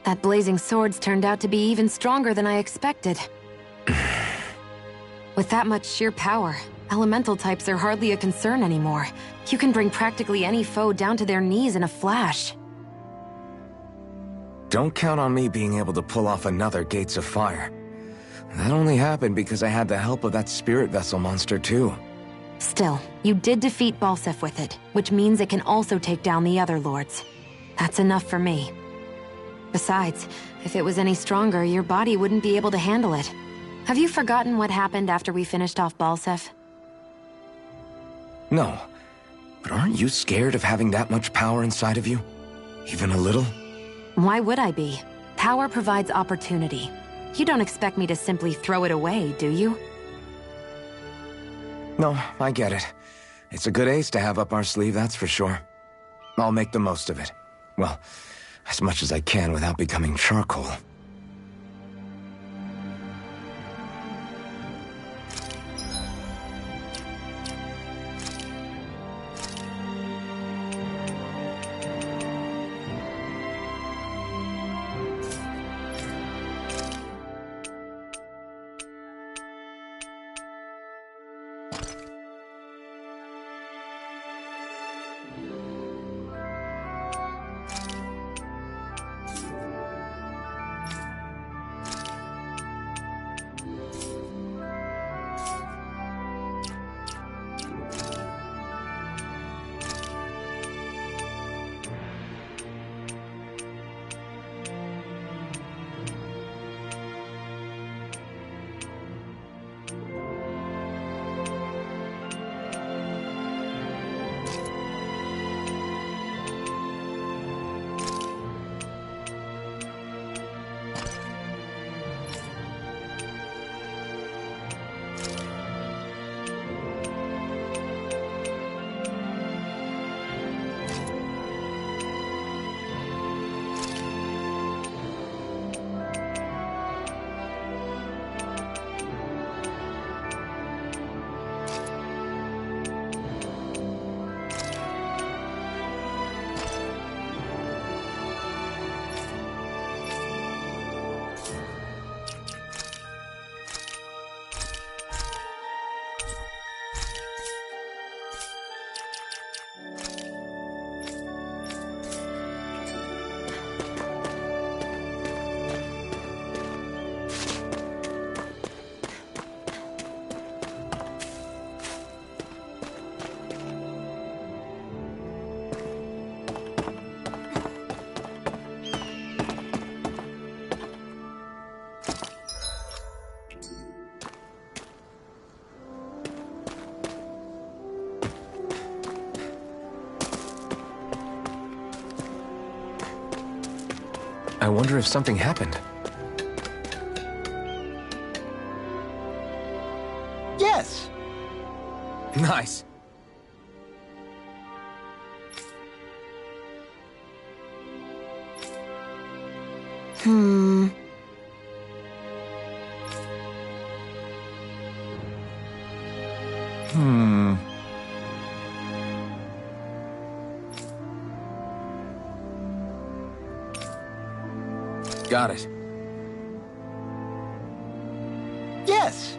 That blazing sword's turned out to be even stronger than I expected. With that much sheer power, elemental types are hardly a concern anymore. You can bring practically any foe down to their knees in a flash. Don't count on me being able to pull off another Gates of Fire. That only happened because I had the help of that spirit vessel monster too. Still, you did defeat Balseph with it, which means it can also take down the other lords. That's enough for me. Besides, if it was any stronger, your body wouldn't be able to handle it. Have you forgotten what happened after we finished off Balseph? No, but aren't you scared of having that much power inside of you? Even a little? Why would I be? Power provides opportunity. You don't expect me to simply throw it away, do you? No, I get it. It's a good ace to have up our sleeve, that's for sure. I'll make the most of it. Well, as much as I can without becoming charcoal. I wonder if something happened. Yes! Nice. Hmm. Got it. Yes!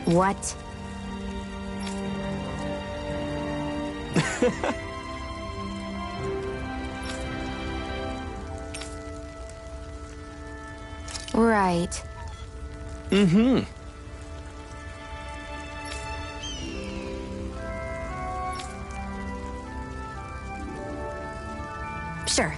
What? Right. Mm-hmm. Sure.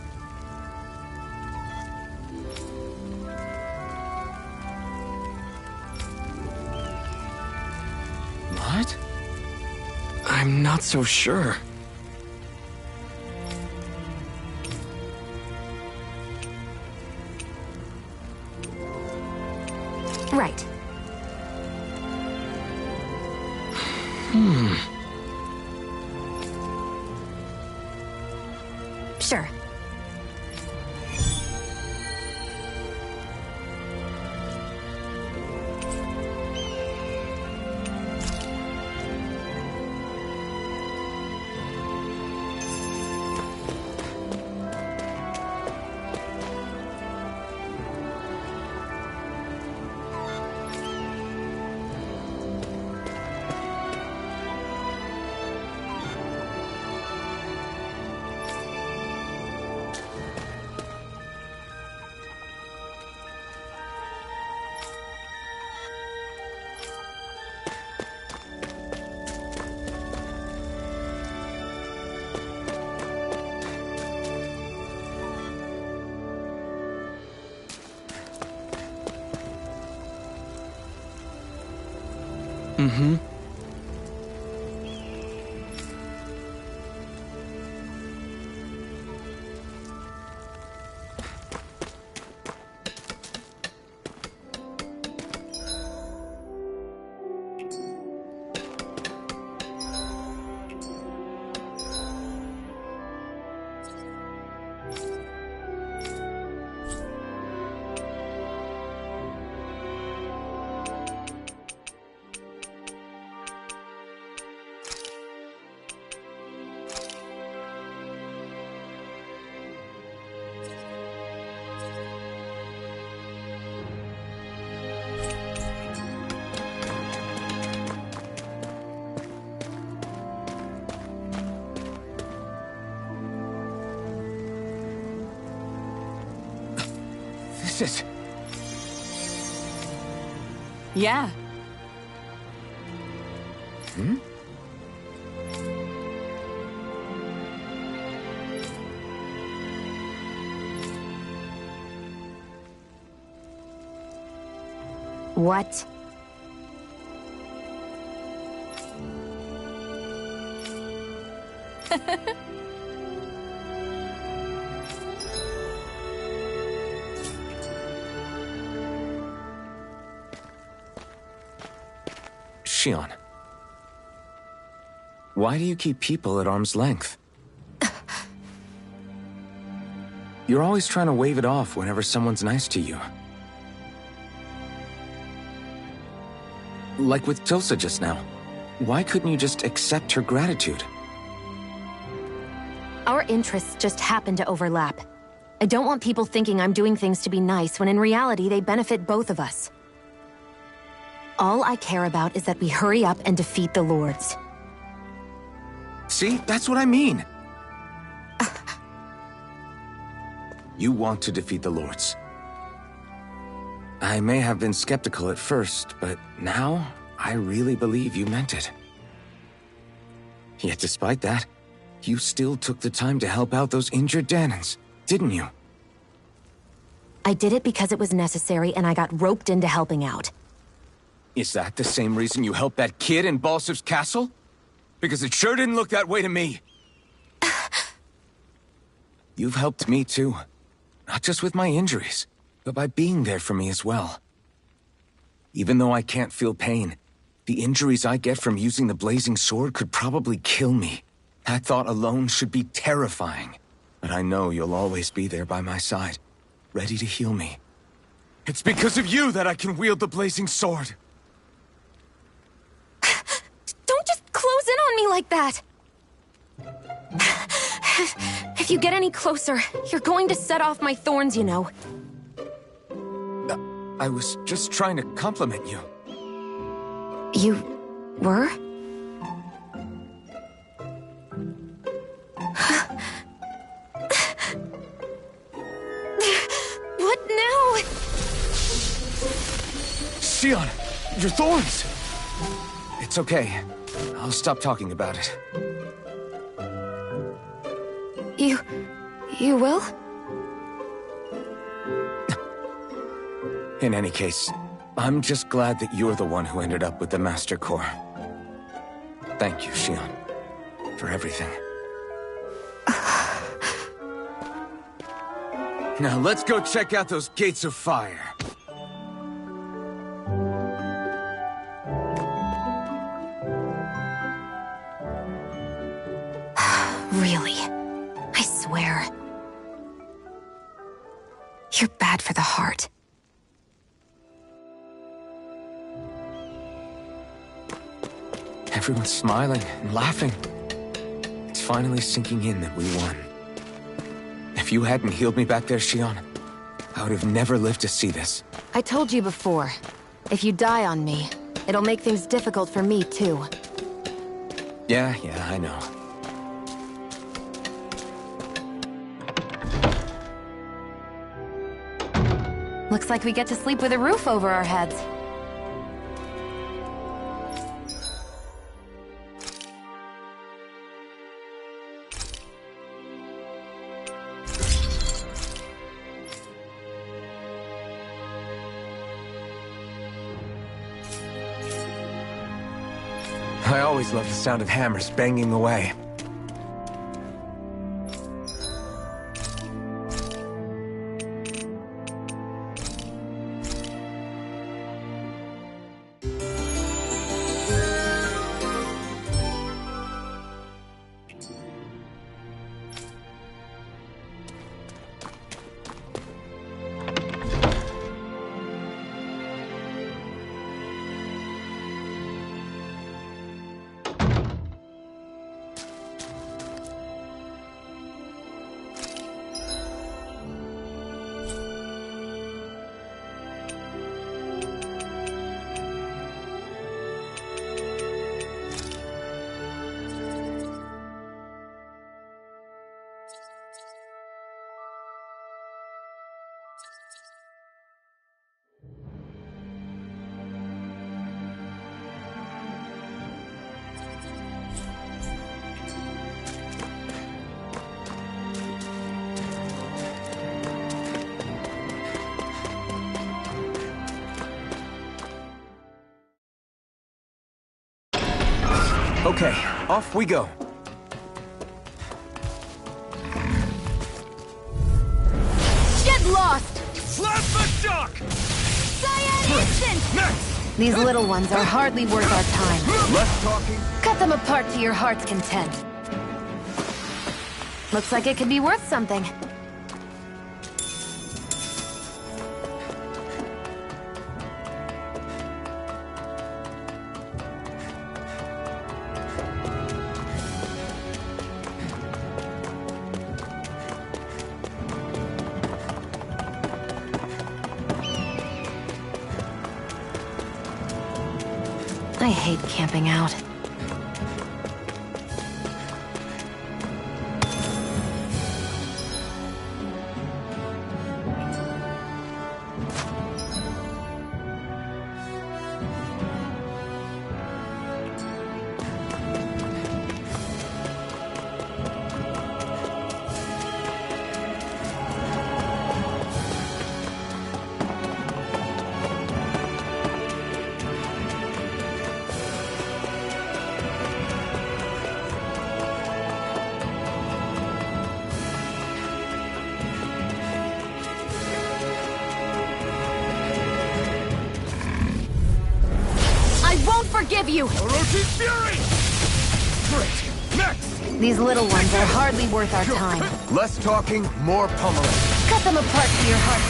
I'm not so sure. Right. Sure. Mm-hmm. This is... Yeah. Hmm? What? Shionne. Why do you keep people at arm's length? You're always trying to wave it off whenever someone's nice to you. Like with Tilsa just now. Why couldn't you just accept her gratitude? Our interests just happen to overlap. I don't want people thinking I'm doing things to be nice when in reality they benefit both of us. All I care about is that we hurry up and defeat the Lords. See? That's what I mean! You want to defeat the Lords. I may have been skeptical at first, but now I really believe you meant it. Yet despite that, you still took the time to help out those injured Dahnans, didn't you? I did it because it was necessary and I got roped into helping out. Is that the same reason you helped that kid in Balsif's castle? Because it sure didn't look that way to me. You've helped me too. Not just with my injuries, but by being there for me as well. Even though I can't feel pain, the injuries I get from using the blazing sword could probably kill me. That thought alone should be terrifying. But I know you'll always be there by my side, ready to heal me. It's because of you that I can wield the blazing sword. Don't just close in on me like that! If you get any closer, you're going to set off my thorns, you know. I was just trying to compliment you. You were? What now? Shionne, your thorns! It's okay. I'll stop talking about it. You will? In any case, I'm just glad that you're the one who ended up with the Master Core. Thank you, Shionne. for everything. Now let's go check out those gates of fire. Really? I swear. You're bad for the heart. Everyone's smiling and laughing. It's finally sinking in that we won. If you hadn't healed me back there, Shionne, I would have never lived to see this. I told you before, if you die on me, it'll make things difficult for me, too. Yeah, I know. Looks like we get to sleep with a roof over our heads. I always love the sound of hammers banging away. Okay, off we go. Get lost! Plasma shock! Cyan Instant! Next! These little ones are hardly worth our time. Less talking. Cut them apart to your heart's content. Looks like it could be worth something. I hate camping out. Forgive you! Orochi Fury! Great! Next! These little ones are hardly worth our time. Less talking, more pummeling. Cut them apart to your heart.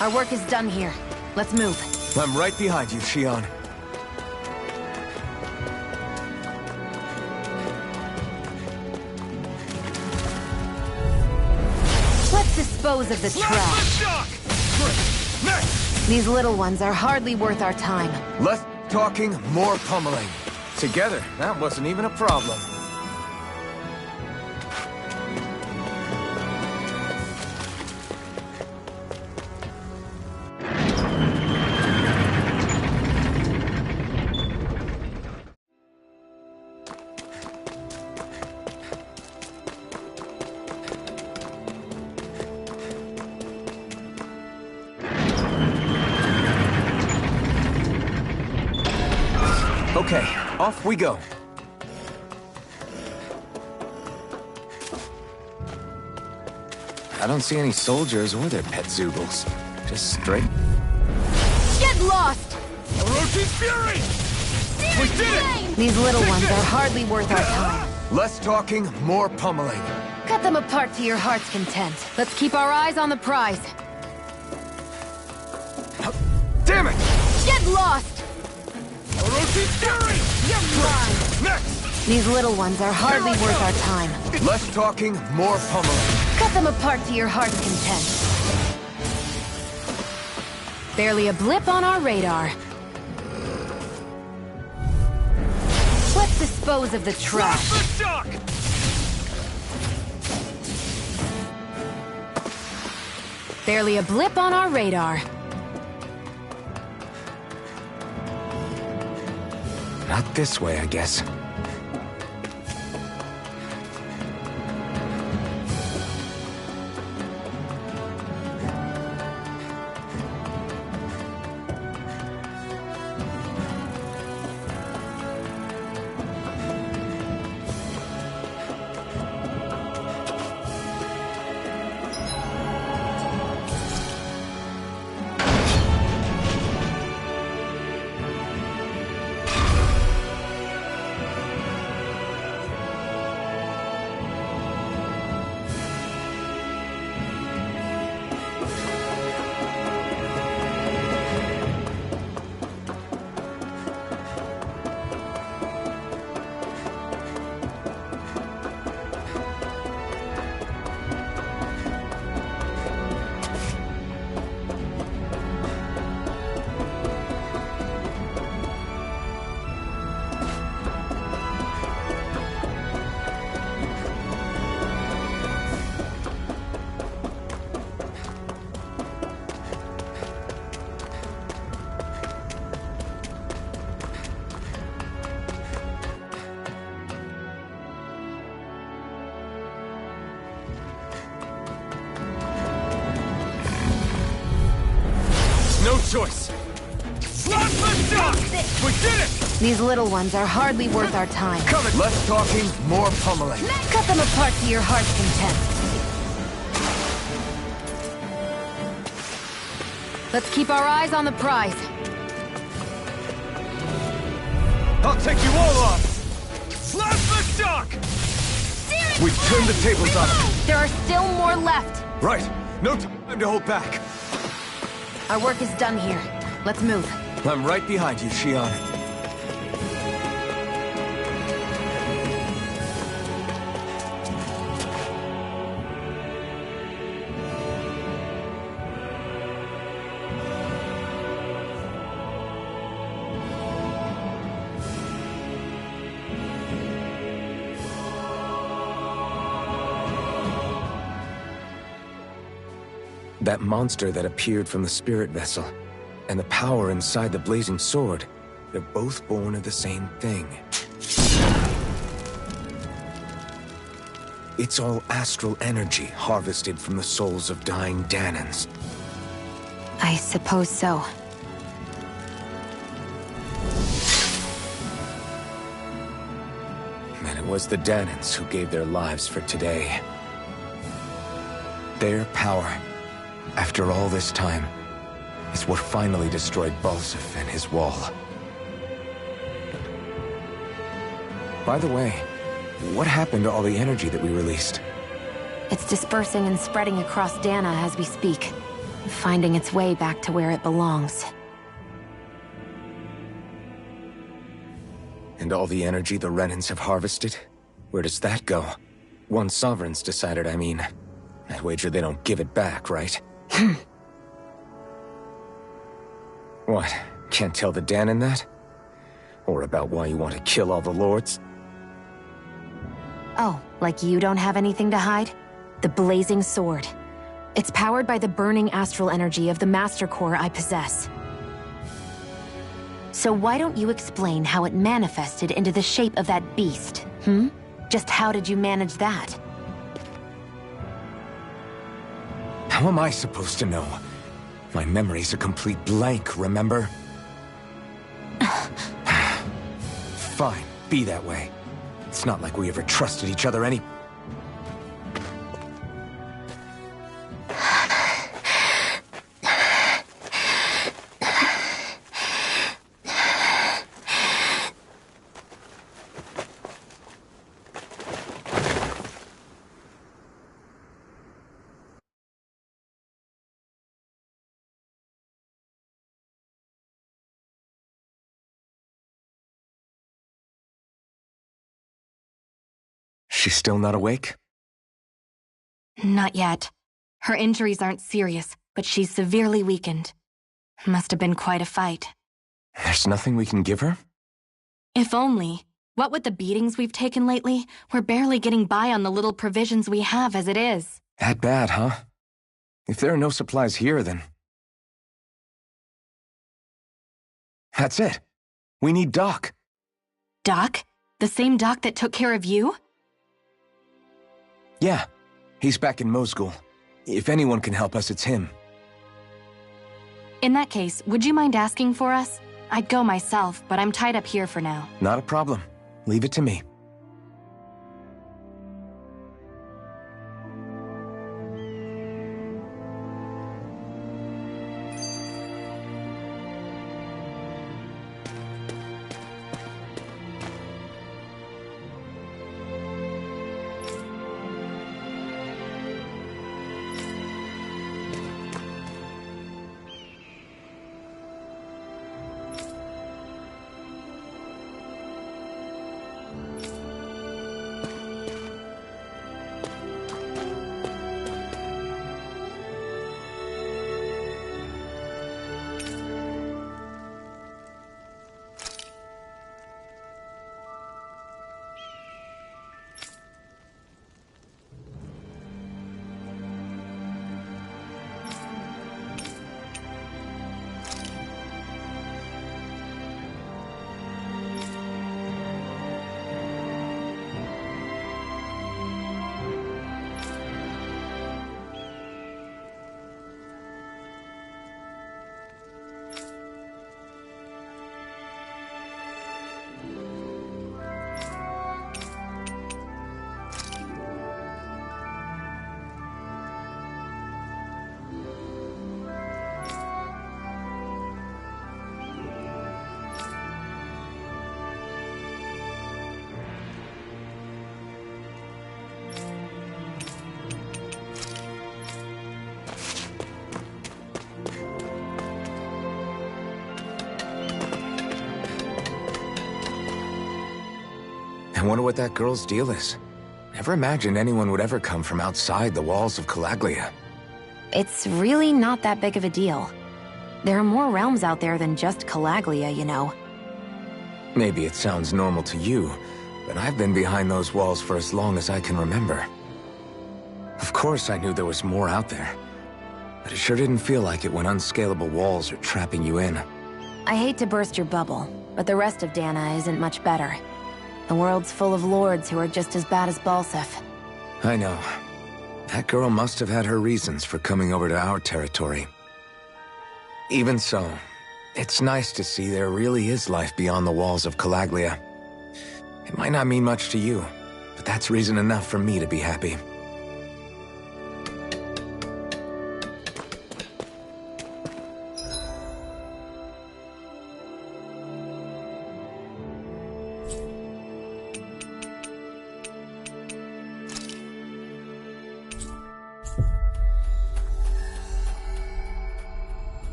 Our work is done here. Let's move. I'm right behind you, Shionne. Let's dispose of the trash. Shock! Great! Next! These little ones are hardly worth our time. Less talking, more pummeling. Together, that wasn't even a problem. Okay, off we go. I don't see any soldiers or their pet Zoogles. Just straight... Get lost! Orochi's Fury! We did it! These little ones are hardly worth our time. Less talking, more pummeling. Cut them apart to your heart's content. Let's keep our eyes on the prize. Damn it! Get lost! Orochi's Fury! You're mine! Next! These little ones are hardly worth our time. Less talking, more pummeling. Cut them apart to your heart's content. Barely a blip on our radar. Let's dispose of the trash. Barely a blip on our radar. Not this way, I guess. No choice. We did it! These little ones are hardly worth our time. Coming. Less talking, more pummeling. Cut them apart to your heart's content. Let's keep our eyes on the prize. I'll take you all on! Slash the shock! We've turned the tables on them. There are still more left. Right. No time to hold back. Our work is done here. Let's move. I'm right behind you, Shion. That monster that appeared from the spirit vessel, and the power inside the blazing sword, they're both born of the same thing. It's all astral energy harvested from the souls of dying Dahnans. I suppose so. And it was the Dahnans who gave their lives for today. Their power, after all this time, is what finally destroyed Balseph and his wall. By the way, what happened to all the energy that we released? It's dispersing and spreading across Dana as we speak, finding its way back to where it belongs. And all the energy the Renans have harvested? Where does that go? Once Sovereign's decided, I mean. I'd wager they don't give it back, right? What? Can't tell the Dahnan that? Or about why you want to kill all the lords? Oh, like you don't have anything to hide? The Blazing Sword. It's powered by the burning astral energy of the Master Core I possess. So why don't you explain how it manifested into the shape of that beast, Just how did you manage that? How am I supposed to know? My memory's a complete blank, remember? Fine, be that way. It's not like we ever trusted each other any... She's still not awake? Not yet. Her injuries aren't serious, but she's severely weakened. Must have been quite a fight. There's nothing we can give her? If only. What with the beatings we've taken lately, we're barely getting by on the little provisions we have as it is. That bad, huh? If there are no supplies here, then... That's it. We need Doc. Doc? The same Doc that took care of you? Yeah, he's back in Mosgul. If anyone can help us, it's him. In that case, would you mind asking for us? I'd go myself, but I'm tied up here for now. Not a problem. Leave it to me. I wonder what that girl's deal is. Never imagined anyone would ever come from outside the walls of Calaglia. It's really not that big of a deal. There are more realms out there than just Calaglia, you know. Maybe it sounds normal to you, but I've been behind those walls for as long as I can remember. Of course I knew there was more out there, but it sure didn't feel like it when unscalable walls are trapping you in. I hate to burst your bubble, but the rest of Dana isn't much better. The world's full of lords who are just as bad as Balseph. I know. That girl must have had her reasons for coming over to our territory. Even so, it's nice to see there really is life beyond the walls of Calaglia. It might not mean much to you, but that's reason enough for me to be happy.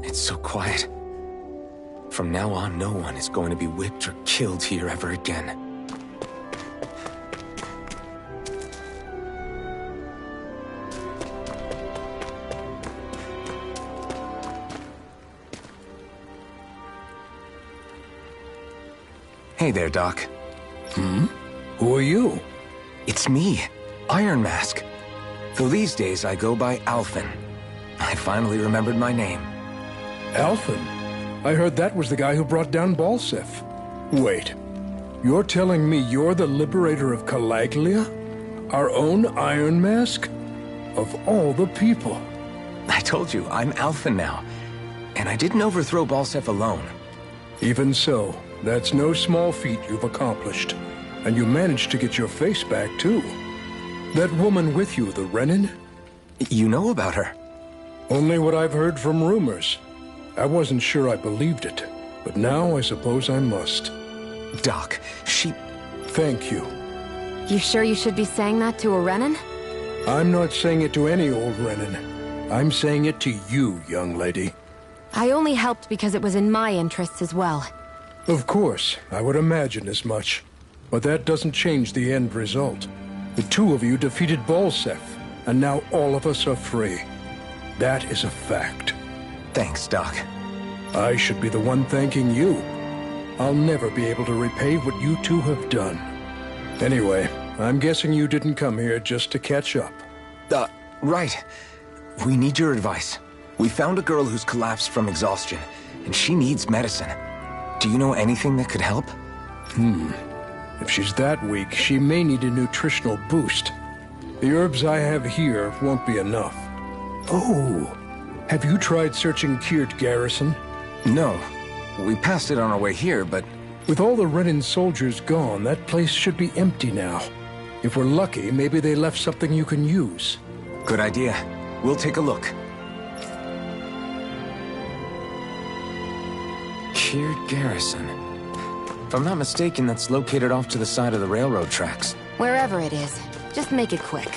It's so quiet. From now on, no one is going to be whipped or killed here ever again. Hey there, Doc. Who are you? It's me, Iron Mask. Though these days I go by Alphen. I finally remembered my name. Alphen? I heard that was the guy who brought down Balseph. Wait, you're telling me you're the liberator of Calaglia? Our own Iron Mask? Of all the people. I told you, I'm Alphen now. And I didn't overthrow Balseph alone. Even so, that's no small feat you've accomplished. And you managed to get your face back, too. That woman with you, the Renin? You know about her? Only what I've heard from rumors. I wasn't sure I believed it, but now I suppose I must. Doc, she... Thank you. You sure you should be saying that to a Renin? I'm not saying it to any old Renin. I'm saying it to you, young lady. I only helped because it was in my interests as well. Of course, I would imagine as much. But that doesn't change the end result. The two of you defeated Balseph, and now all of us are free. That is a fact. Thanks, Doc. I should be the one thanking you. I'll never be able to repay what you two have done. Anyway, I'm guessing you didn't come here just to catch up. Right. We need your advice. We found a girl who's collapsed from exhaustion, and she needs medicine. Do you know anything that could help? If she's that weak, she may need a nutritional boost. The herbs I have here won't be enough. Oh, have you tried searching Kirt Garrison? No. We passed it on our way here, but... With all the Renin soldiers gone, that place should be empty now. If we're lucky, maybe they left something you can use. Good idea. We'll take a look. Kirt Garrison. If I'm not mistaken, that's located off to the side of the railroad tracks. Wherever it is, just make it quick.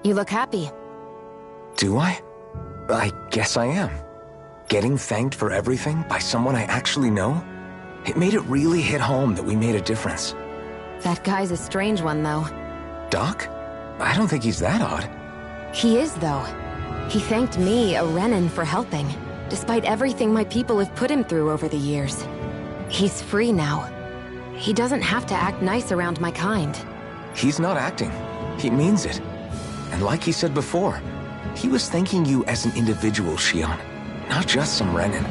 You look happy. Do I? I guess I am. Getting thanked for everything by someone I actually know? It made it really hit home that we made a difference. That guy's a strange one, though. Doc? I don't think he's that odd. He is, though. He thanked me, a Renin, for helping, despite everything my people have put him through over the years. He's free now. He doesn't have to act nice around my kind. He's not acting. He means it. And like he said before, he was thanking you as an individual, Shionne, not just some Renin.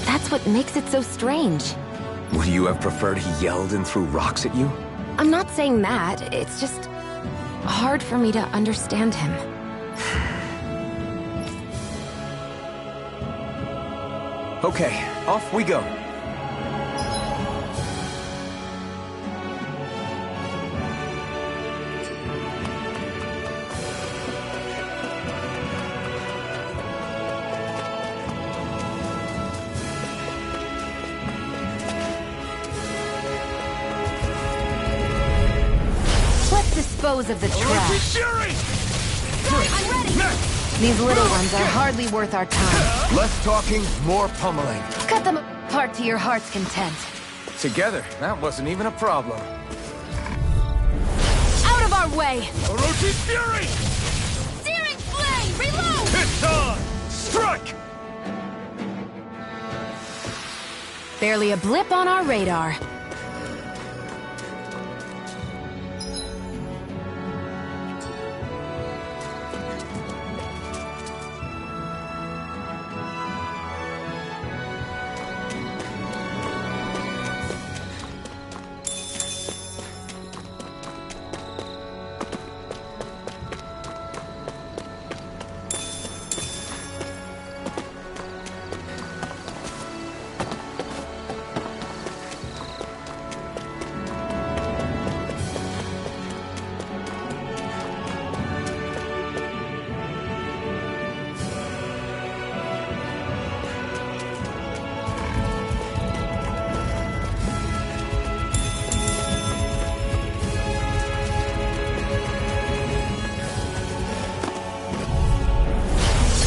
That's what makes it so strange. Would you have preferred he yelled and threw rocks at you? I'm not saying that. It's just hard for me to understand him. Okay, off we go. dispose of the trash. I'm ready! These little ones are hardly worth our time. Less talking, more pummeling. Cut them apart to your heart's content. Together, that wasn't even a problem. Out of our way! Orochi's Fury! Searing Flame! Reload! It's on! Strike! Barely a blip on our radar.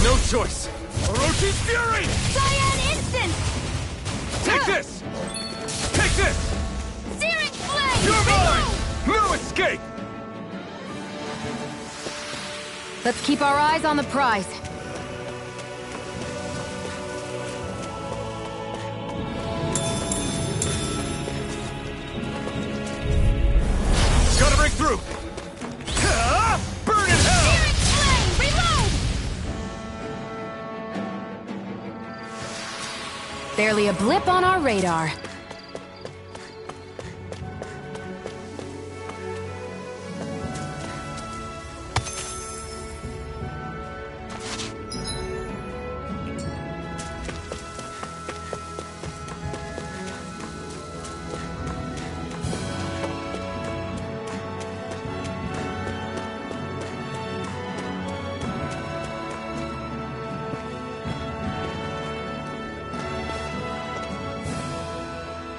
No choice! Orochi's Fury! Cyan Instant! Take this! Take this! Searing Flame! You're mine! Reload! No escape! Let's keep our eyes on the prize. Gotta break through! Burn in hell! Searing Flame! Reload! Barely a blip on our radar.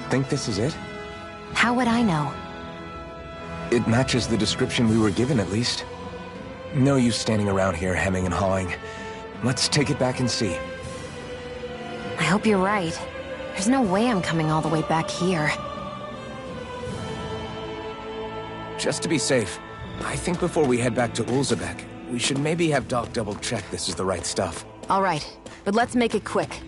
Think this is it? How would I know? It matches the description we were given, at least. No use standing around here hemming and hawing. Let's take it back and see. I hope you're right. There's no way I'm coming all the way back here. Just to be safe, I think before we head back to Ulzebek, we should maybe have Doc double-check this is the right stuff. All right, but let's make it quick.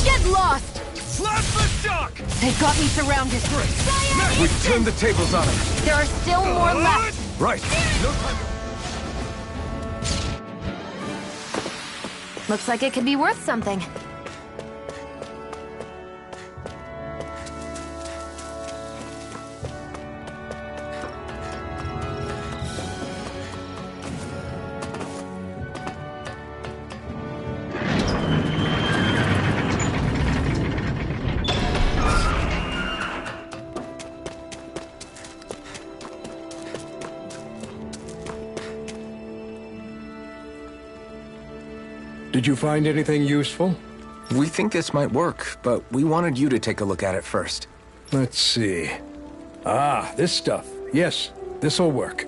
Get lost! Slash the Doc! They've got me surrounded. We've turned the tables on him. There are still more left. Right. No time. Looks like it could be worth something. Did you find anything useful? We think this might work, but we wanted you to take a look at it first. Let's see. Ah, this stuff. Yes, this'll work.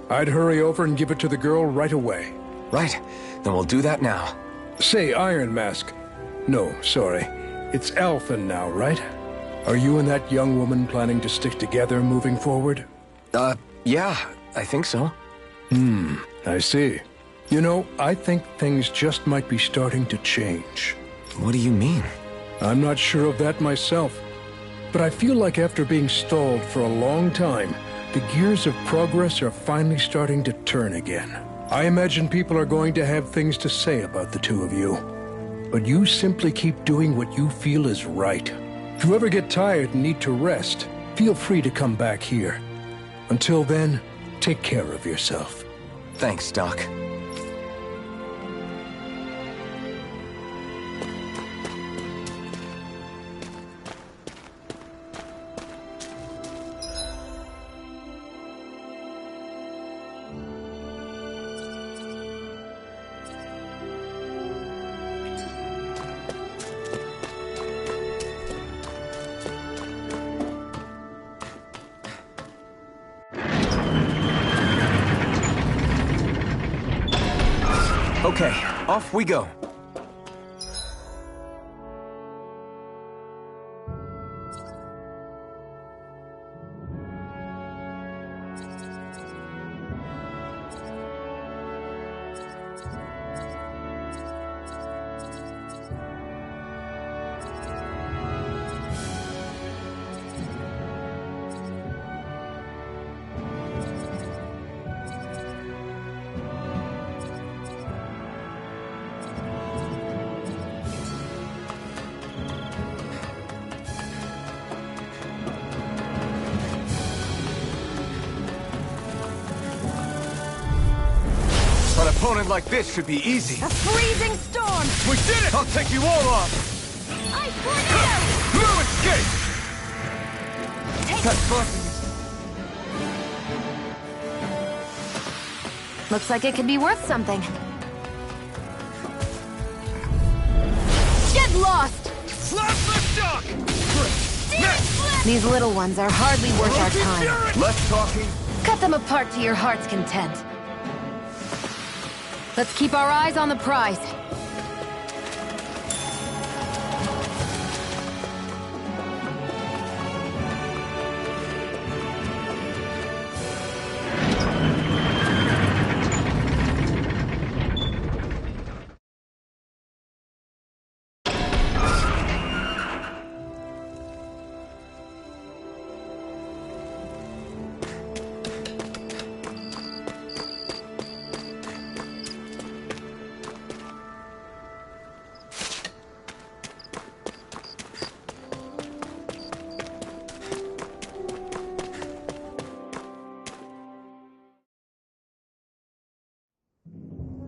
I'd hurry over and give it to the girl right away. Right. Then we'll do that now. Say, Iron Mask. No, sorry. It's Alphen now, right? Are you and that young woman planning to stick together moving forward? Yeah, I think so. I see. You know, I think things just might be starting to change. What do you mean? I'm not sure of that myself, but I feel like after being stalled for a long time, the gears of progress are finally starting to turn again. I imagine people are going to have things to say about the two of you, but you simply keep doing what you feel is right. If you ever get tired and need to rest, feel free to come back here. Until then, take care of yourself. Thanks, Doc. Okay, off we go. An opponent like this should be easy. A freezing storm! We did it! I'll take you all on! Ice tornado! No escape! Take That's fun. Looks like it could be worth something. Get lost! Flash lift shock! Next! These little ones are hardly worth our time. Less talking. Cut them apart to your heart's content. Let's keep our eyes on the prize.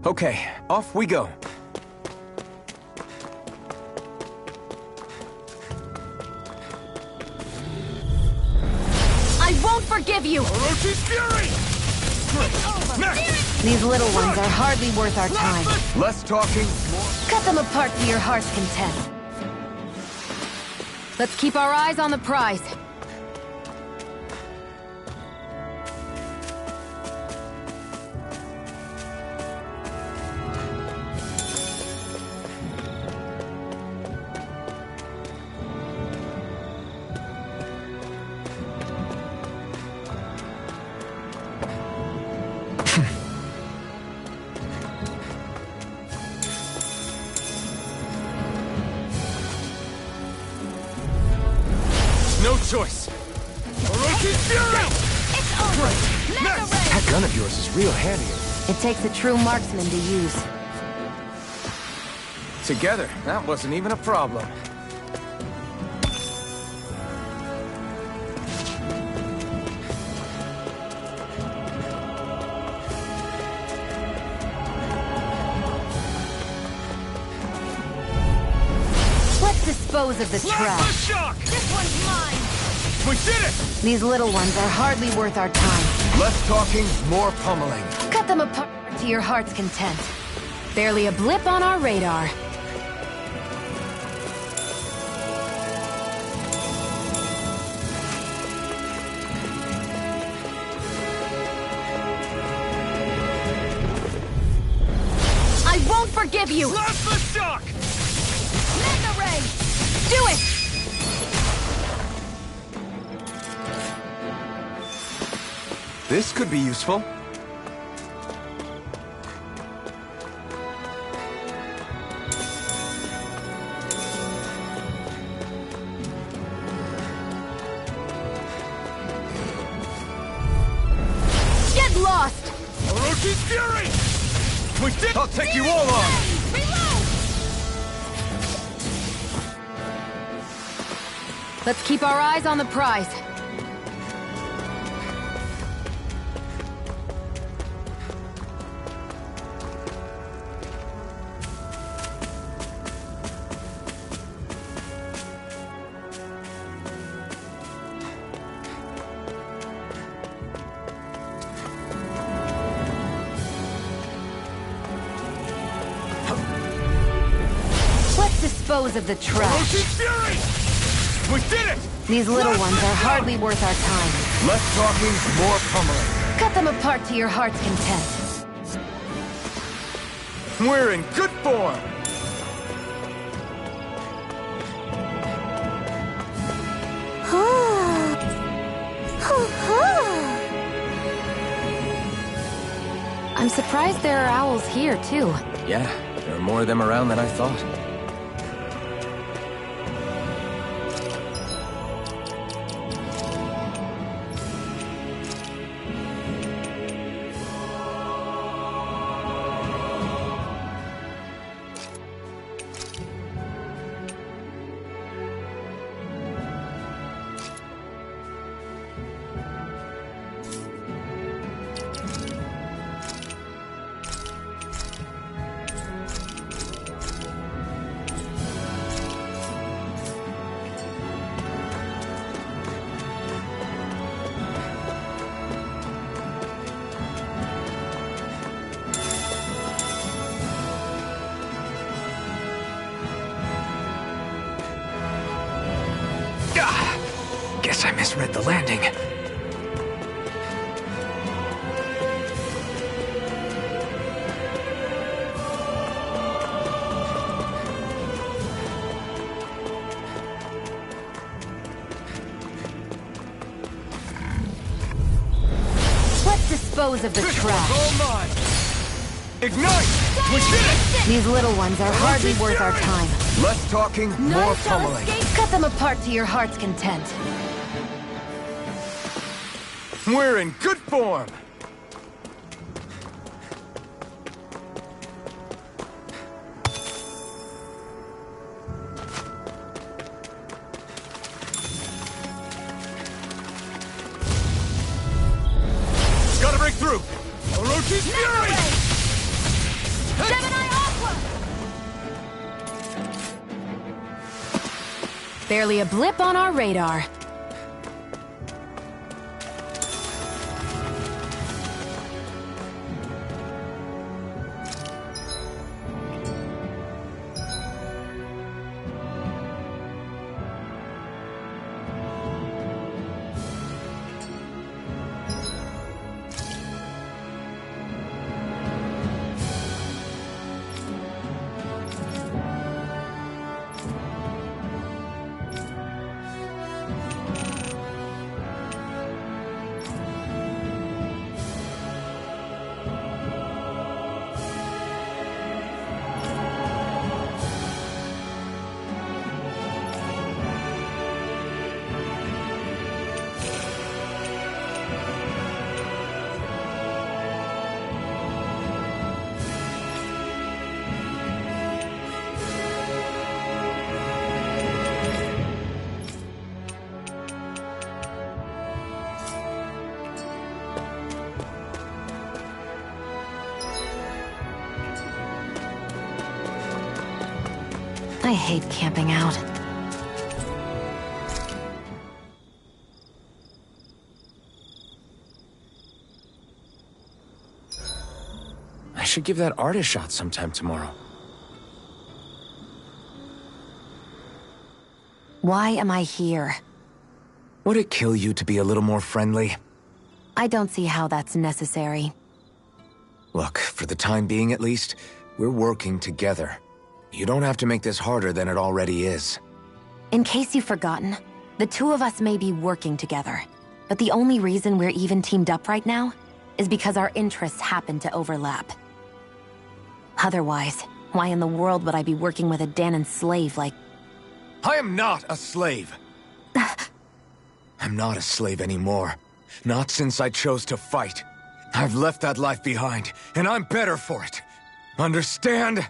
Okay, off we go. I won't forgive you! Orochi's Fury! Next! These little ones are hardly worth our time. Less talking, more... Cut them apart to your heart's content. Let's keep our eyes on the prize. No choice! Orochi's Fury! It's over! Mega Ray! That gun of yours is real handy. It takes a true marksman to use. Together, that wasn't even a problem. Let's dispose of the trash. shock! This one's mine! We did it! These little ones are hardly worth our time. Less talking, more pummeling. Cut them apart to your heart's content. Barely a blip on our radar. I won't forgive you! Blast the shock! Mega Ray! Do it! This could be useful. Get lost! Orochi's Fury! We did. I'll take you all on. Reload! Let's keep our eyes on the prize. Let's dispose of the trash. Orochi's Fury! We did it! These little ones are hardly worth our time. Less talking, more pummeling. Cut them apart to your heart's content. We're in good form! I'm surprised there are owls here, too. Yeah, there are more of them around than I thought. Guess I misread the landing. Let's dispose of the trash. All mine! Ignite! We did it! These little ones are hardly worth our time. Less talking, more pummeling. Cut them apart to your heart's content. We're in good form! Gotta break through! Orochi's Fury! Gemini Aqua! Barely a blip on our radar. I hate camping out. I should give that art a shot sometime tomorrow. Why am I here? Would it kill you to be a little more friendly? I don't see how that's necessary. Look, for the time being at least, we're working together. You don't have to make this harder than it already is. In case you've forgotten, the two of us may be working together, but the only reason we're even teamed up right now is because our interests happen to overlap. Otherwise, why in the world would I be working with a Dahnan slave like... I am not a slave! I'm not a slave anymore. Not since I chose to fight. I've left that life behind, and I'm better for it. Understand?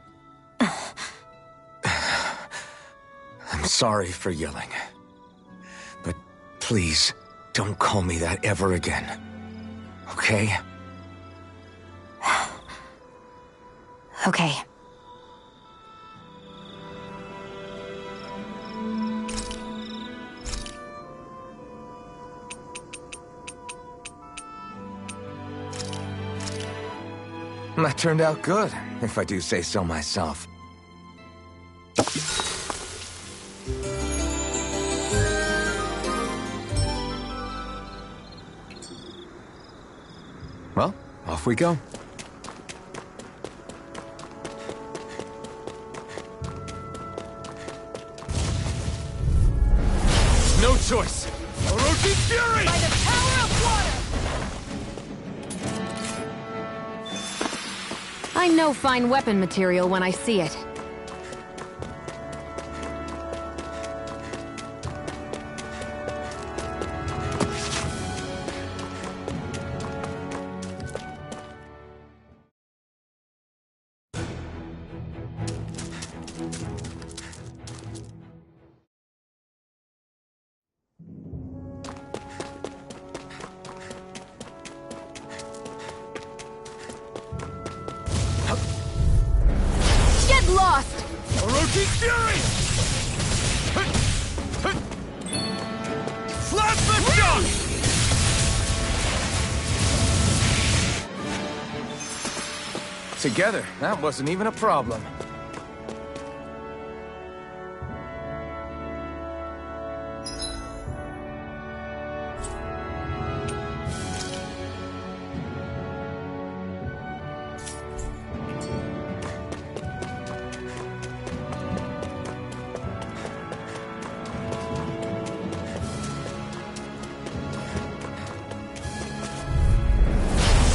I'm sorry for yelling. But please, don't call me that ever again. Okay? Okay. That turned out good, if I do say so myself. Well, off we go. No choice! Orochi Fury! By the power of water! I know fine weapon material when I see it. Get lost! Orochi Fury! Plasma Shock! Together, that wasn't even a problem.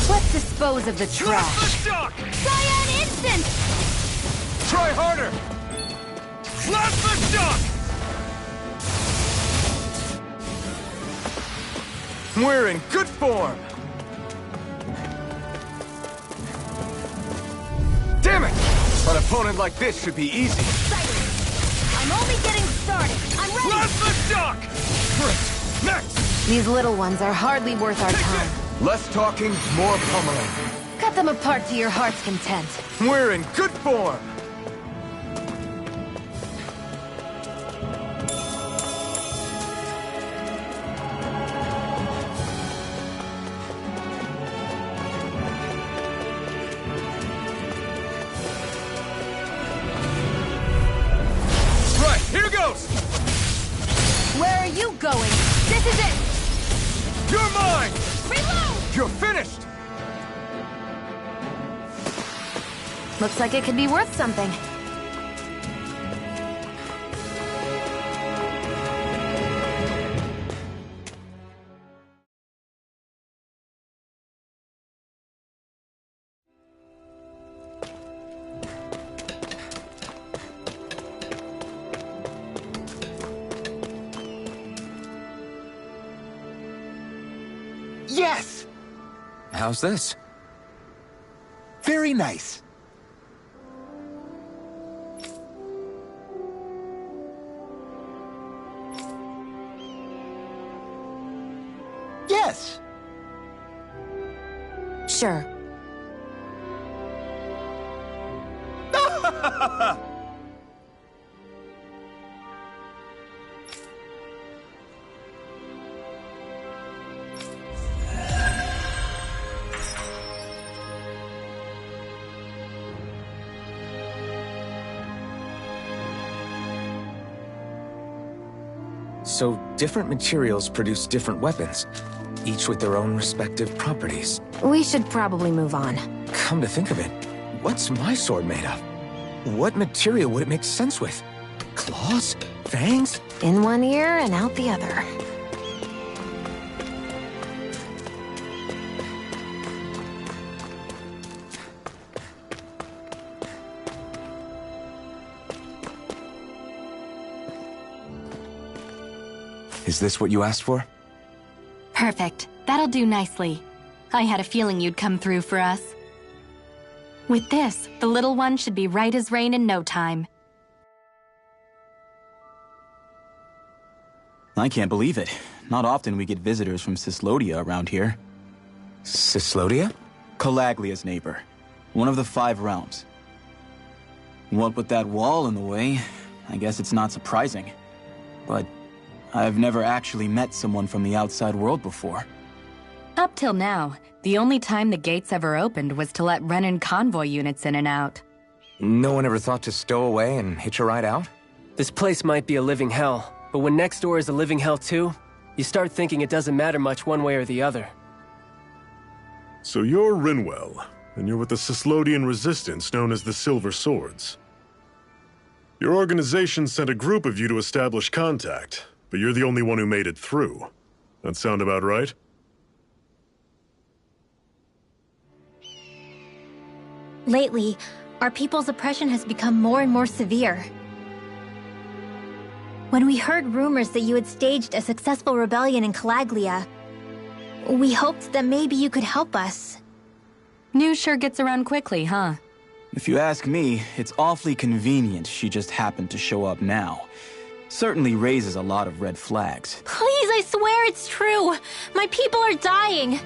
Let's dispose of the trash. Plasma Shock! Cyan Instant! Try harder! Plasma Shock! We're in good form! Damn it! An opponent like this should be easy. I'm only getting started. I'm ready! Plasma Shock! Great! Next! These little ones are hardly worth our time. Less talking, more pummeling. Cut them apart to your heart's content. We're in good form! Right, here goes! Where are you going? This is it! You're mine! Reload! You're finished! Looks like it could be worth something. Yes! How's this? Very nice. Yes! Sure. So, different materials produce different weapons, each with their own respective properties. We should probably move on. Come to think of it, what's my sword made of? What material would it make sense with? Claws? Fangs? In one ear and out the other. Is this what you asked for? Perfect. That'll do nicely. I had a feeling you'd come through for us. With this, the little one should be right as rain in no time. I can't believe it. Not often we get visitors from Cyslodia around here. Cyslodia? Calaglia's neighbor. One of the 5 realms. What with that wall in the way, I guess it's not surprising. But I've never actually met someone from the outside world before. Up till now, the only time the gates ever opened was to let Renan convoy units in and out. No one ever thought to stow away and hitch a ride out? This place might be a living hell, but when next door is a living hell too, you start thinking it doesn't matter much one way or the other. So you're Rinwell, and you're with the Cyslodian resistance known as the Silver Swords. Your organization sent a group of you to establish contact, but but you're the only one who made it through. That sound about right? Lately, our people's oppression has become more and more severe. When we heard rumors that you had staged a successful rebellion in Calaglia, we hoped that maybe you could help us. News sure gets around quickly, huh? If you ask me, it's awfully convenient she just happened to show up now. Certainly raises a lot of red flags. Please, I swear it's true! My people are dying!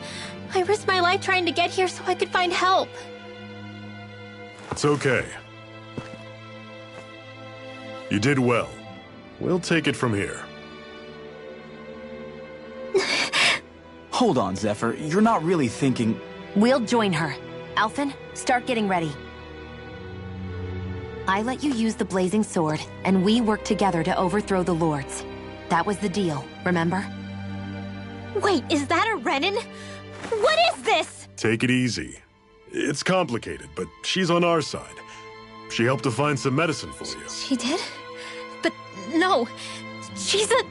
I risked my life trying to get here so I could find help. It's okay. You did well. We'll take it from here. Hold on, Zephyr. You're not really thinking... We'll join her. Alphen, start getting ready. I let you use the blazing sword, and we worked together to overthrow the lords. That was the deal, remember? Wait, is that a Renan? What is this? Take it easy. It's complicated, but she's on our side. She helped to find some medicine for you. She did? But no, she's a...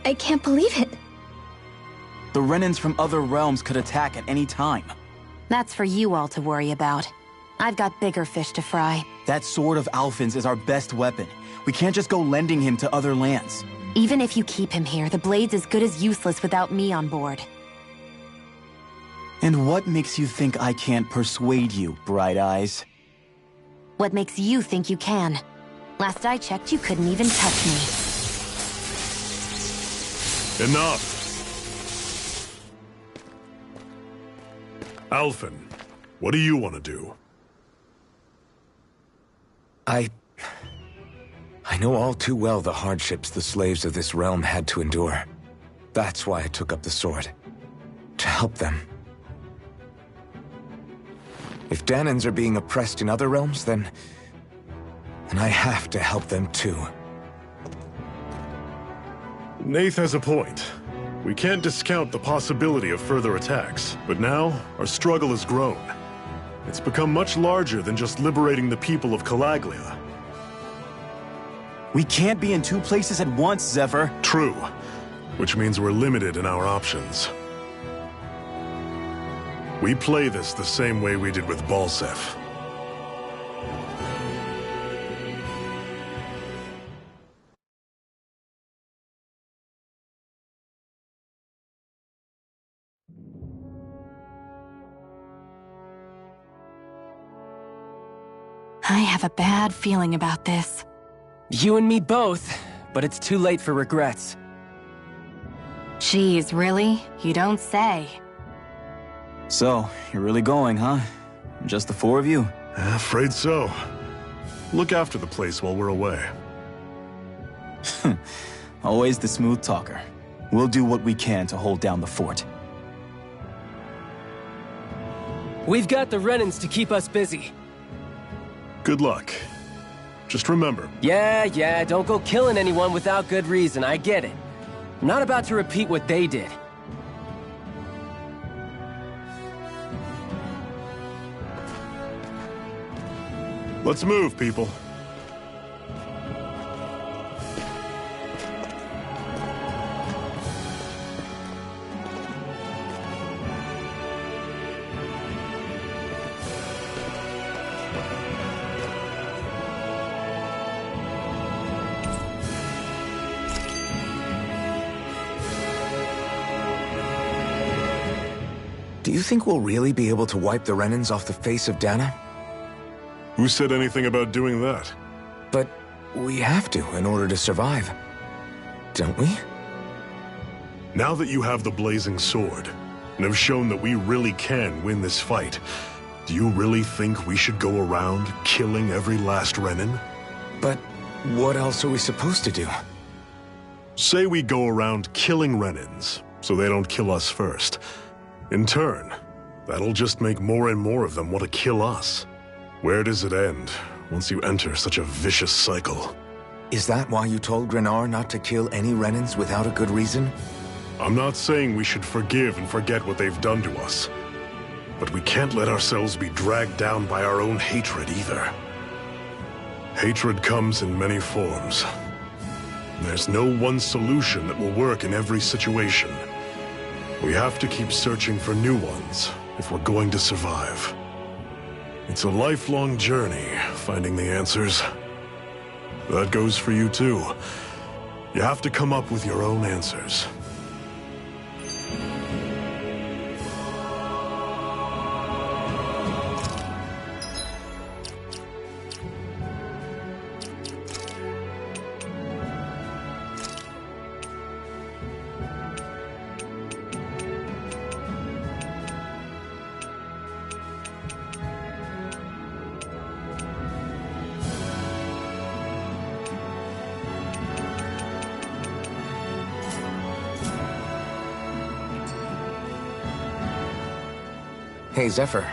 I can't believe it. The Renans from other realms could attack at any time. That's for you all to worry about. I've got bigger fish to fry. That sword of Alphen's is our best weapon. We can't just go lending him to other lands. Even if you keep him here, the blade's as good as useless without me on board. And what makes you think I can't persuade you, Bright Eyes? What makes you think you can? Last I checked, you couldn't even touch me. Enough! Alphen, what do you want to do? I know all too well the hardships the slaves of this realm had to endure. That's why I took up the sword. To help them. If Dahnans are being oppressed in other realms, then I have to help them too. Nath has a point. We can't discount the possibility of further attacks, but now our struggle has grown. It's become much larger than just liberating the people of Calaglia. We can't be in two places at once, Zephyr. True, which means we're limited in our options. We play this the same way we did with Balseph. I have a bad feeling about this. You and me both, but it's too late for regrets. Geez, really? You don't say. So, you're really going, huh? Just the four of you? Afraid so. Look after the place while we're away. Always the smooth talker. We'll do what we can to hold down the fort. We've got the Renans to keep us busy. Good luck. Just remember... Yeah, don't go killing anyone without good reason, I get it. I'm not about to repeat what they did. Let's move, people. Do you think we'll really be able to wipe the Renans off the face of Dahna? Who said anything about doing that? But we have to in order to survive. Don't we? Now that you have the blazing sword, and have shown that we really can win this fight, do you really think we should go around killing every last Renan? But what else are we supposed to do? Say we go around killing Renans, so they don't kill us first. In turn, that'll just make more and more of them want to kill us. Where does it end, once you enter such a vicious cycle? Is that why you told Grenar not to kill any Renans without a good reason? I'm not saying we should forgive and forget what they've done to us. But we can't let ourselves be dragged down by our own hatred either. Hatred comes in many forms. There's no one solution that will work in every situation. We have to keep searching for new ones if we're going to survive. It's a lifelong journey, finding the answers. That goes for you too. You have to come up with your own answers. Hey, Zephyr.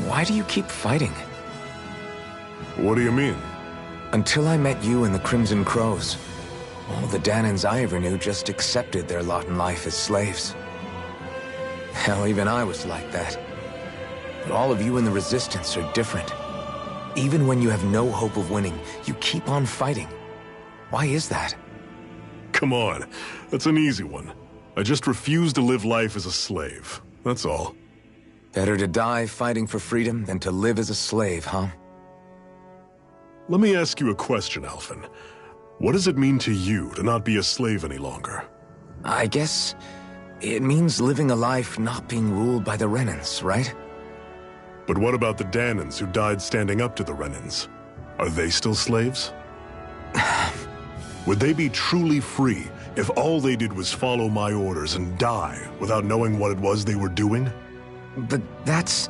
Why do you keep fighting? What do you mean? Until I met you and the Crimson Crows, all the Danans I ever knew just accepted their lot in life as slaves. Hell, even I was like that. But all of you in the Resistance are different. Even when you have no hope of winning, you keep on fighting. Why is that? Come on, that's an easy one. I just refuse to live life as a slave. That's all. Better to die fighting for freedom than to live as a slave, huh? Let me ask you a question, Alphen. What does it mean to you to not be a slave any longer? I guess it means living a life not being ruled by the Renans, right? But what about the Danans who died standing up to the Renans? Are they still slaves? Would they be truly free if all they did was follow my orders and die without knowing what it was they were doing? But that's...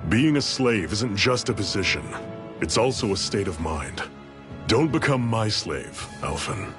Being a slave isn't just a position. It's also a state of mind. Don't become my slave, Alphen.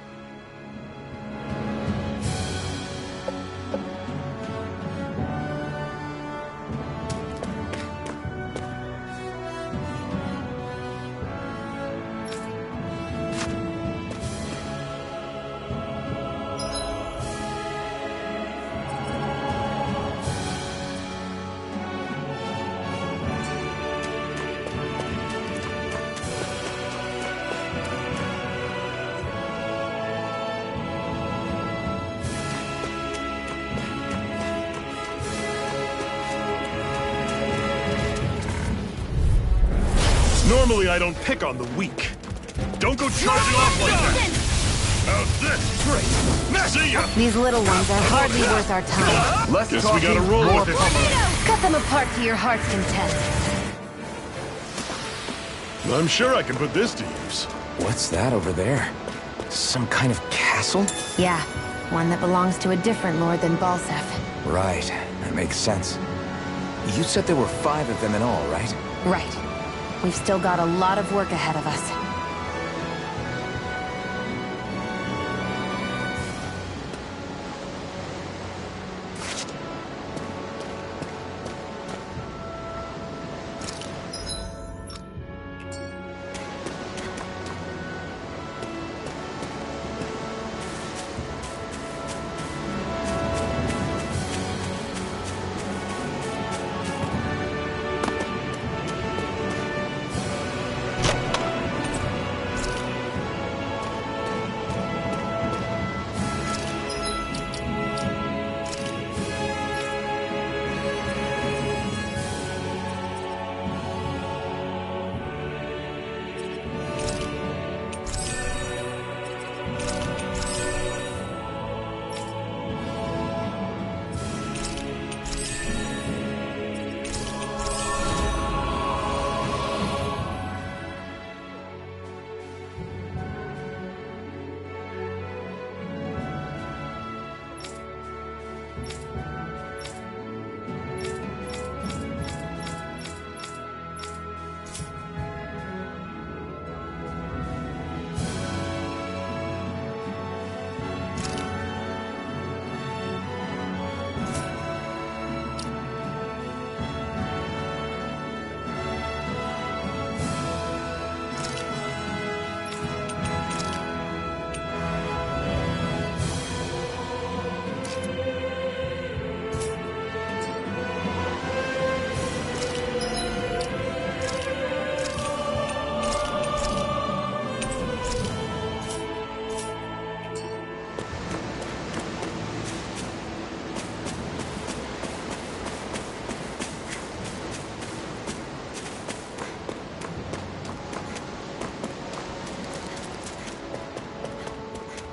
Normally, I don't pick on the weak. Don't go charging off like that! How's this? Great! See ya! These little ones are hardly worth our time. Less Guess we gotta roll with it. Cut them apart to your heart's content. I'm sure I can put this to use. What's that over there? Some kind of castle? Yeah, one that belongs to a different lord than Balseph. Right, that makes sense. You said there were 5 of them in all, right? Right. We've still got a lot of work ahead of us.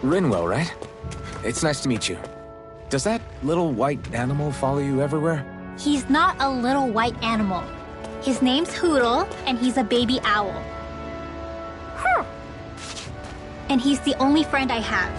Rinwell, right? It's nice to meet you. Does that little white animal follow you everywhere? He's not a little white animal. His name's Hootle, and he's a baby owl. And he's the only friend I have.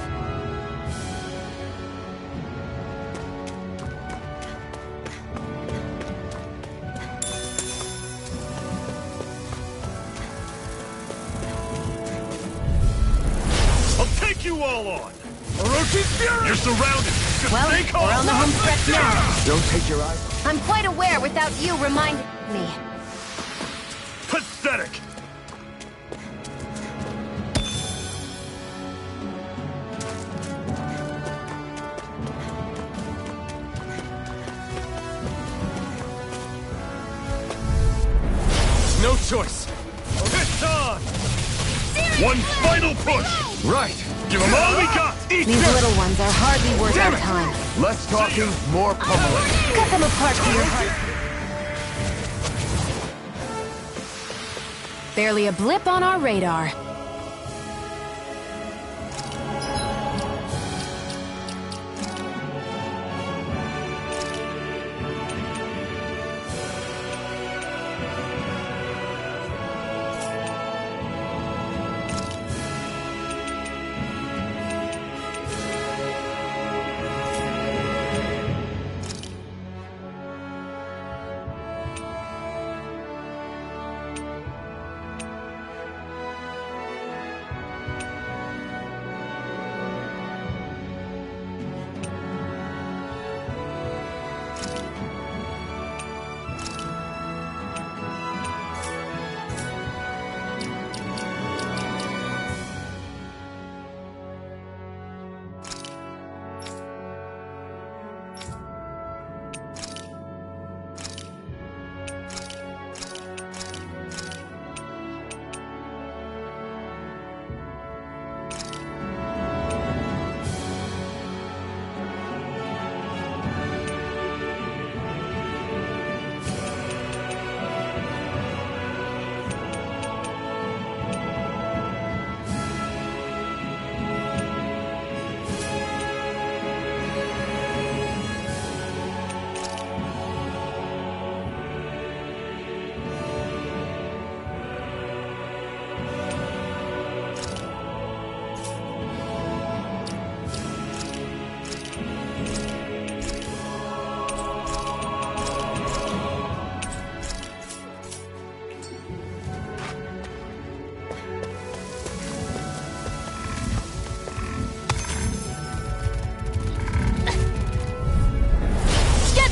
I'll take you all on! Orochi's Fury! You're surrounded! Just Well, stay calm! we're on the home stretch now. Don't take your eyes. I'm quite aware without you reminding me. Pathetic! No choice. It's on! One final push! Right. Give them all we got! Eat These little ones are hardly worth Damn our it. time. Less talking, more pummeling. Cut them apart for your heart. Barely a blip on our radar.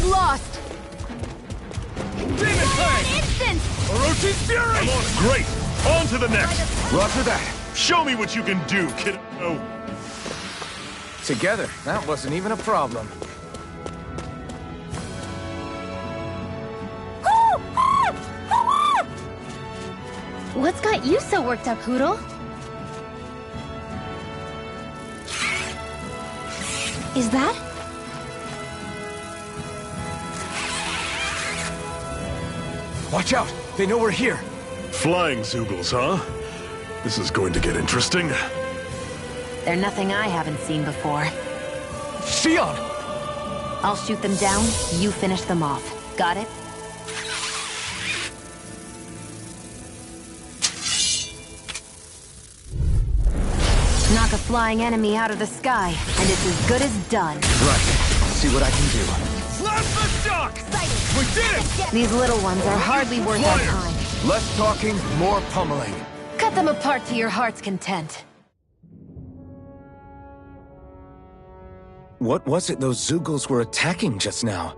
Lost! Demon Fang! Instant! Orochi's Fury! I'm on it. Great! On to the next! Roger that. Show me what you can do, kid. Oh. Together, that wasn't even a problem. What's got you so worked up, Hootle? Is that? Watch out! They know we're here. Flying Zoogles, huh? This is going to get interesting. They're nothing I haven't seen before. Xion! I'll shoot them down, you finish them off. Got it? Knock a flying enemy out of the sky, and it's as good as done. Right. See what I can do. Slap the shock! We did it! These little ones are hardly worth our time. Less talking, more pummeling. Cut them apart to your heart's content. What was it those Zoogles were attacking just now?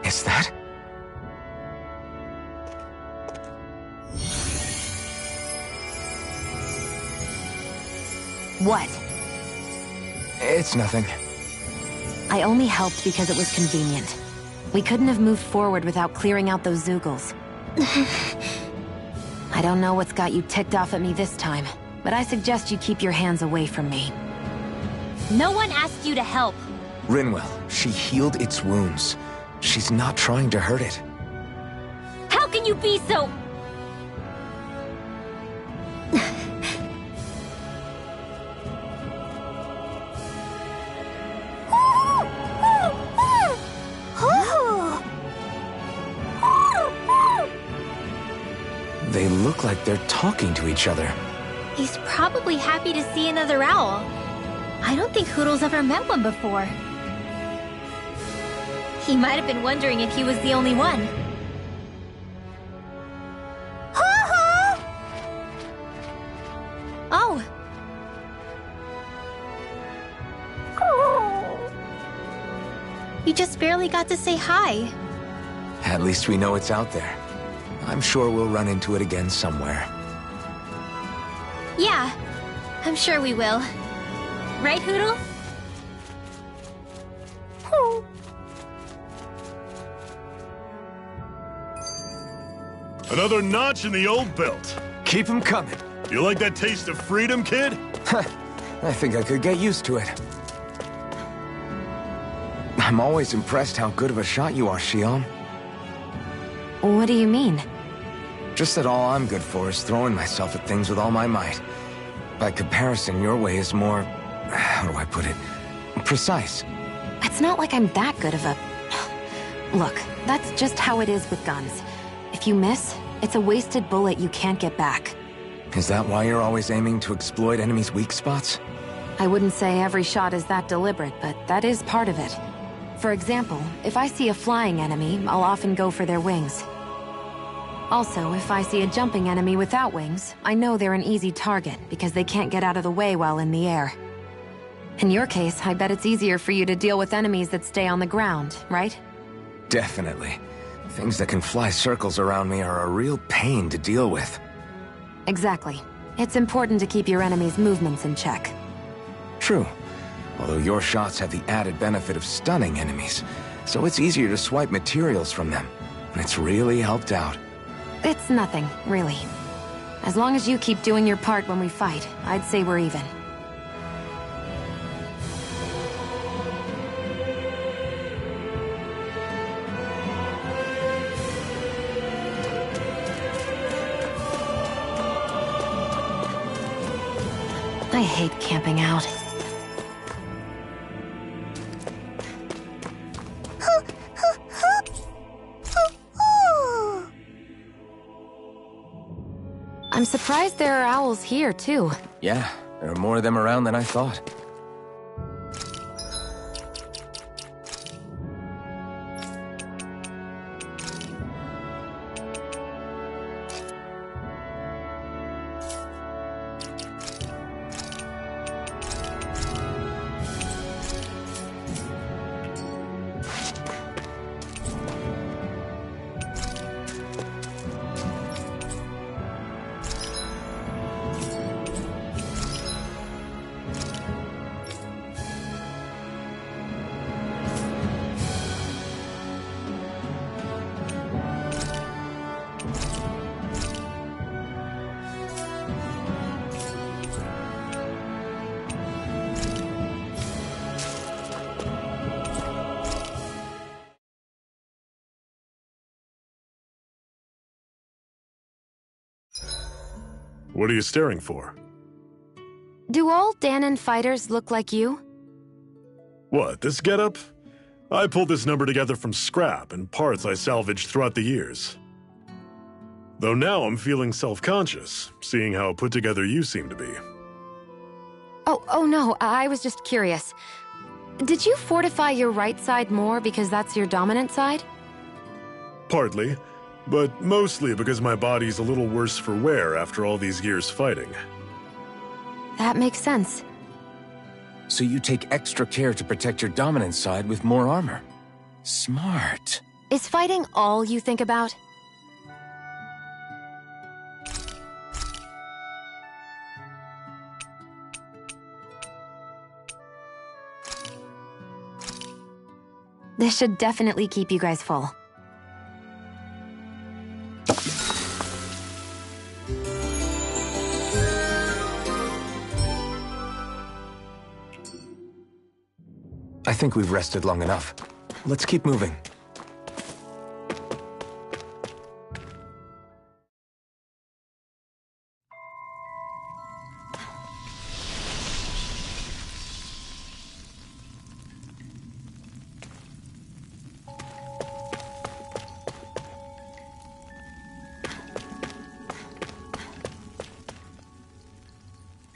Is that? What? It's nothing. I only helped because it was convenient. We couldn't have moved forward without clearing out those Zoogles. I don't know what's got you ticked off at me this time, but I suggest you keep your hands away from me. No one asked you to help. Rinwell, she healed its wounds. She's not trying to hurt it. can you be so... They look like they're talking to each other. He's probably happy to see another owl. I don't think Hootl's ever met one before. He might have been wondering if he was the only one. Oh. You just barely got to say hi. At least we know it's out there. I'm sure we'll run into it again somewhere. Yeah, I'm sure we will. Right, Hootl? Another notch in the old belt. Keep 'em coming. You like that taste of freedom, kid? I think I could get used to it. I'm always impressed how good of a shot you are, Shionne. What do you mean? Just that all I'm good for is throwing myself at things with all my might. By comparison, your way is more... how do I put it? Precise. It's not like I'm that good of a... Look, that's just how it is with guns. If you miss, it's a wasted bullet you can't get back. Is that why you're always aiming to exploit enemies' weak spots? I wouldn't say every shot is that deliberate, but that is part of it. For example, if I see a flying enemy, I'll often go for their wings. Also, if I see a jumping enemy without wings, I know they're an easy target because they can't get out of the way while in the air. In your case, I bet it's easier for you to deal with enemies that stay on the ground, right? Definitely. Things that can fly circles around me are a real pain to deal with. Exactly. It's important to keep your enemy's movements in check. True. Although your shots have the added benefit of stunning enemies, so it's easier to swipe materials from them. It's really helped out. It's nothing, really. As long as you keep doing your part when we fight, I'd say we're even. I hate camping out. I'm surprised there are owls here, too. Yeah, there are more of them around than I thought. What are you staring for? Do all Dahnan fighters look like you? What, this getup? I pulled this number together from scrap and parts I salvaged throughout the years. Though now I'm feeling self-conscious, seeing how put together you seem to be. Oh no, I was just curious. Did you fortify your right side more because that's your dominant side? Partly, but mostly because my body's a little worse for wear after all these years fighting. That makes sense. So you take extra care to protect your dominant side with more armor. Smart. Is fighting all you think about? This should definitely keep you guys full. I think we've rested long enough. Let's keep moving.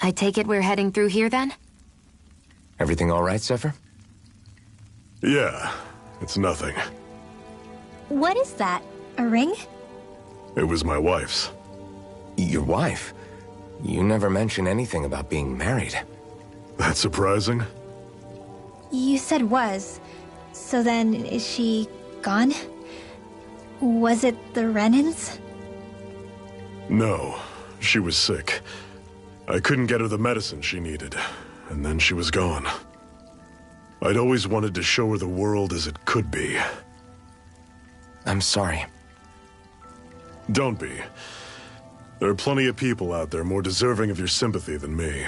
I take it we're heading through here then? Everything all right, Zephyr? Yeah, it's nothing. What is that? A ring? It was my wife's. Your wife? You never mentioned anything about being married. That's surprising? You said was. So then, is she gone? Was it the Renans? No, she was sick. I couldn't get her the medicine she needed, and then she was gone. I'd always wanted to show her the world as it could be. I'm sorry. Don't be. There are plenty of people out there more deserving of your sympathy than me.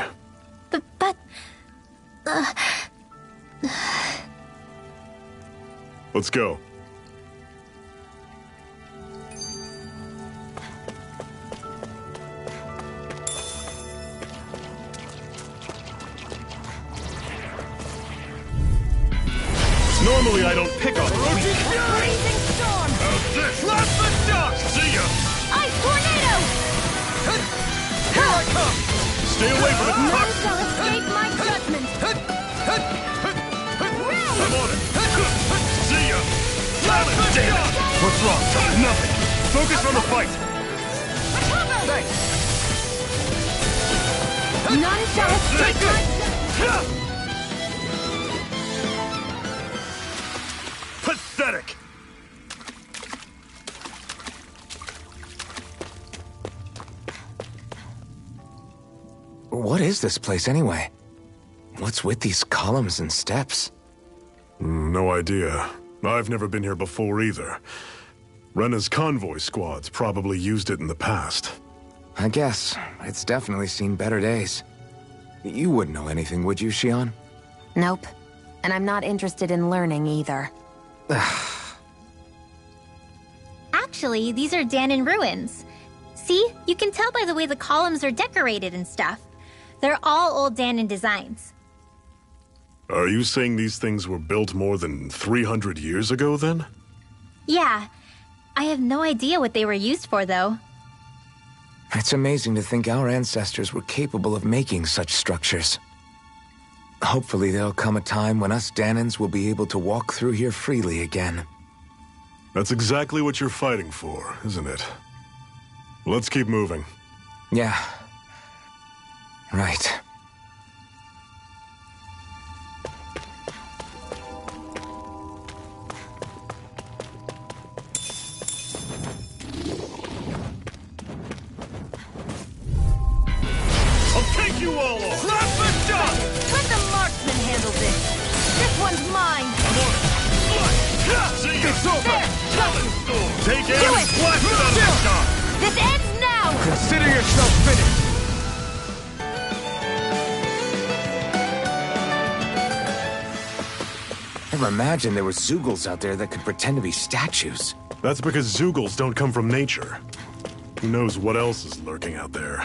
But... Let's go. Normally I don't pick on the weak. Freezing storm! How's this? Blast the duck! See ya! Ice tornado! Here I come! Stay away from the None puck! shall escape my judgment! I'm on it! See ya! Damn it! What's wrong? Nothing! Focus on the fight! Thanks. None shall escape my... Pathetic! What is this place anyway? What's with these columns and steps? No idea. I've never been here before either. Rena's convoy squads probably used it in the past. I guess. It's definitely seen better days. You wouldn't know anything, would you, Xion? Nope. And I'm not interested in learning either. Actually, these are Dahnan ruins. See? You can tell by the way the columns are decorated and stuff. They're all old Dahnan designs. Are you saying these things were built more than 300 years ago, then? Yeah. I have no idea what they were used for, though. It's amazing to think our ancestors were capable of making such structures. Hopefully there'll come a time when us Dahnans will be able to walk through here freely again. That's exactly what you're fighting for, isn't it? Let's keep moving. Yeah. Right. I'll take you all on! Slap the duck! Let the marksman handle this. This one's mine. I'm on it! See ya! It's over! Take aim and blast it out of the sky! This ends now! Consider yourself finished! Never imagined there were Zeugles out there that could pretend to be statues. That's because Zeugles don't come from nature. Who knows what else is lurking out there?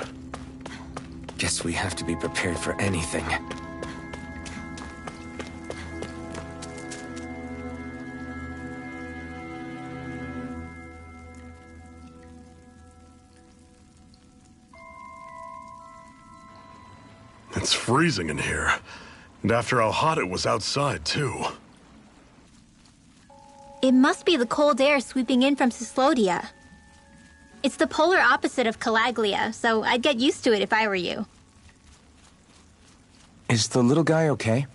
Guess we have to be prepared for anything. It's freezing in here. And after how hot it was outside, too. It must be the cold air sweeping in from Cyslodia. It's the polar opposite of Calaglia, so I'd get used to it if I were you. Is the little guy okay?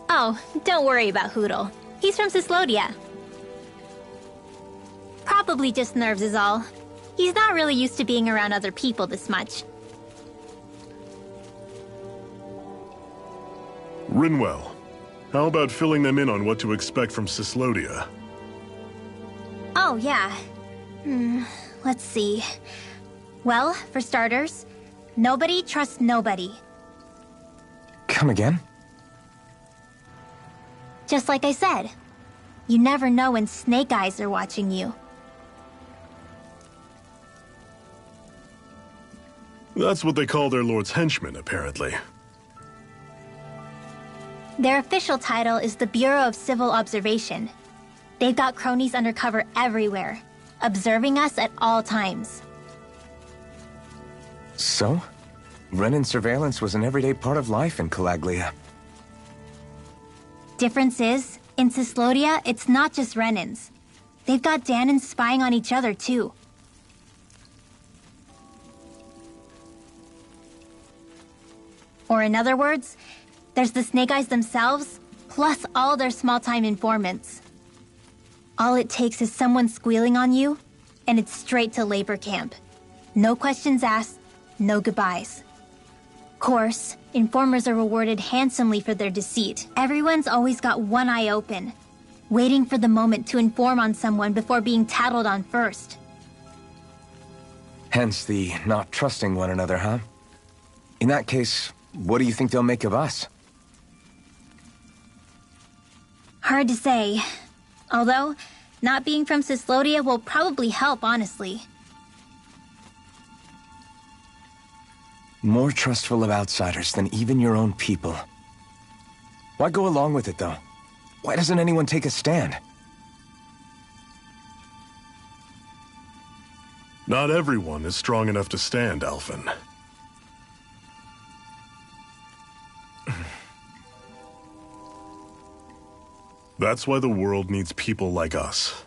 Oh, don't worry about Hootle. He's from Cyslodia. Probably just nerves is all. He's not really used to being around other people this much. Rinwell, how about filling them in on what to expect from Cyslodia? Oh, yeah. Let's see. Well, for starters, nobody trusts nobody. Come again? Just like I said. You never know when Snake Eyes are watching you. That's what they call their lord's henchmen, apparently. Their official title is the Bureau of Civil Observation. They've got cronies undercover everywhere, observing us at all times. So? Renin surveillance was an everyday part of life in Calaglia. Difference is, in Cyslodia, it's not just Renins. They've got Danins spying on each other, too. Or in other words, there's the Snake Eyes themselves, plus all their small-time informants. All it takes is someone squealing on you, and it's straight to labor camp. No questions asked, no goodbyes. Course, informers are rewarded handsomely for their deceit. Everyone's always got one eye open, waiting for the moment to inform on someone before being tattled on first. Hence the not trusting one another, huh? In that case, what do you think they'll make of us? Hard to say. Although, not being from Cyslodia will probably help, honestly. More trustful of outsiders than even your own people. Why go along with it, though? Why doesn't anyone take a stand? Not everyone is strong enough to stand, Alphen. That's why the world needs people like us.